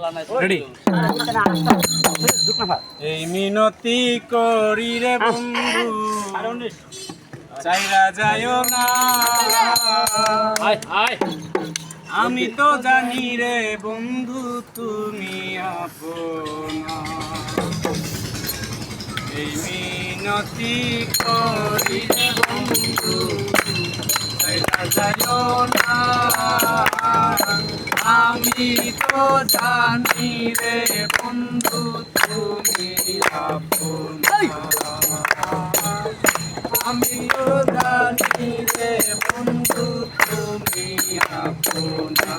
ready এই মিনতি করি রে বন্ধু চাইরা যায়ও না আমি তো জানি রে বন্ধু তুমি আপনা এই মিনতি করি রে বন্ধু চাইরা যায়ও না আমি তো জানি রে বন্ধু তুমি আপনা আমি তো জানি রে বন্ধু তুমি আপনা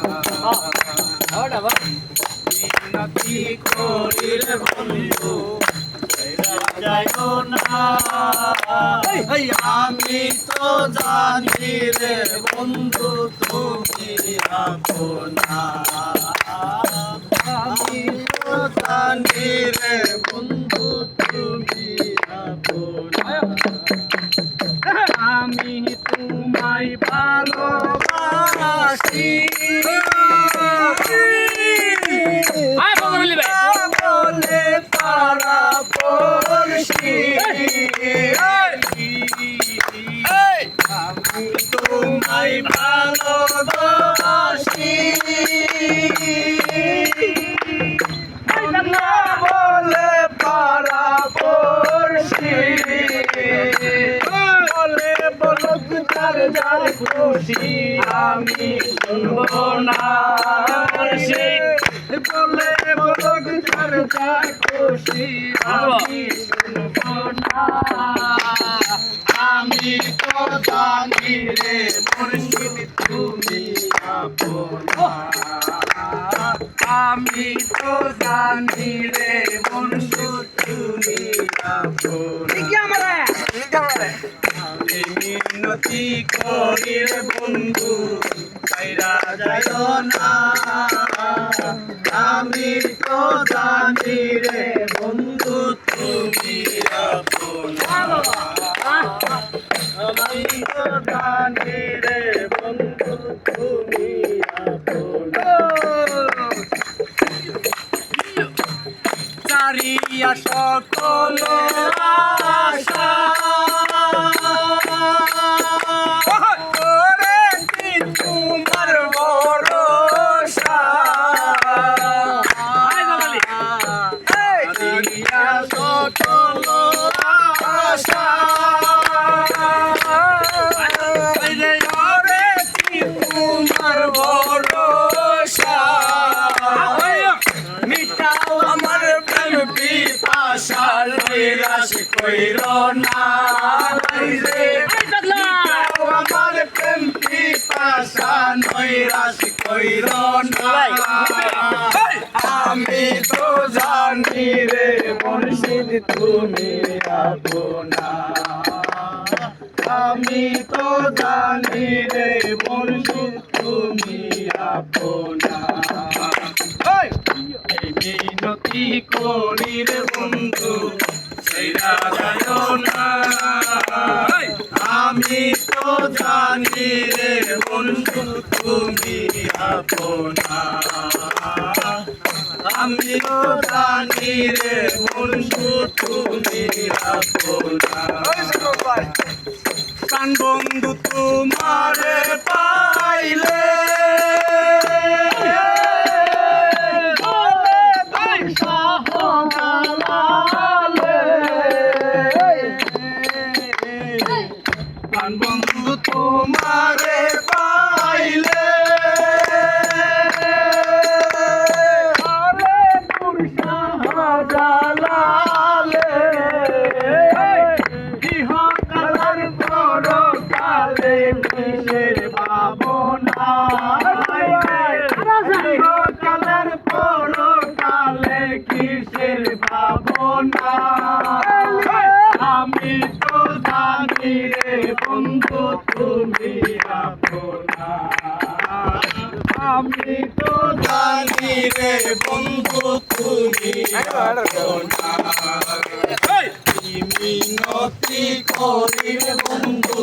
মিনতি করি রে বন্ধু যাইও না আমি তো জানি রে বন্ধু তুমি আপনা আমি তো জানি রে বন্ধু তুমি আপনা আমি তোমায় ভালোবাসি বলে পারা পড়শি আমি তোমায় ভালোবাসি বলে পারা পড়শি বলে বলক যার যার খুশি আমি শুনব না সে বলে বলক যার যার খুশি আমি শুনব না আমি তো জানি রে মুর্শিদ তুমি আপনা আমি তো জানি রে মুর্শিদ তুমি আপনা আমি মিনতি করি রে বন্ধু চাইরা যাইও না আমি তো জানি রে বন্ধু তুমি আপনা আমি তো জানি রে বন্ধু তুমি আপনা চারিয়া সকল আশা তোমার ভরসা চারিয়া সকল আশা তোমার ভরসা মিটাও আমার প্রেম পিপাসা নিরাশ কইরো না রে মিটাও আমার প্রেম পিপাসা নিরাশ কইরো না আমি তো জানি রে মুর্শিদ তুমি আপনা আমি তো জানি রে মুর্শিদ তুমি আপনা এই মিনতি করি রে বন্ধু চাইরা যাইও না আমি তো জানি রে বন্ধু তুমি আপনা আমি তো জানি রে বন্ধু তুমি আপনা প্রাণ বন্ধু তোমারে পাইলে প্রাণ বন্ধু তোমারে পাইলে কিসের ভাবনা কালের পর কালে কিসের ভাবনা আমি তো জানি রে বন্ধু তুমি আপনা আমি তো জানি রে বন্ধু তুমি আপনা মিনতি করি রে বন্ধু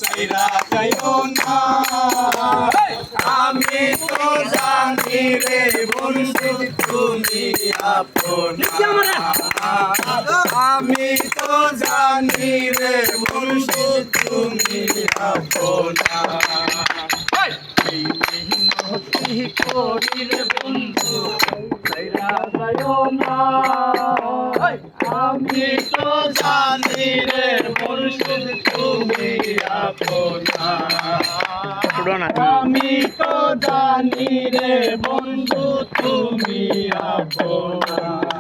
চাইরা যাইও না আমি তো জানি রে বন্ধু আপনা আমি তো জানি রে বন্ধু তুমি আপনা এই মিনতি করি রে বন্ধু ছাইরা যাইও না আমি তো জানি রে বন্ধু তুমি আপনা আমি তো জানি রে বন্ধু তুমি আপনা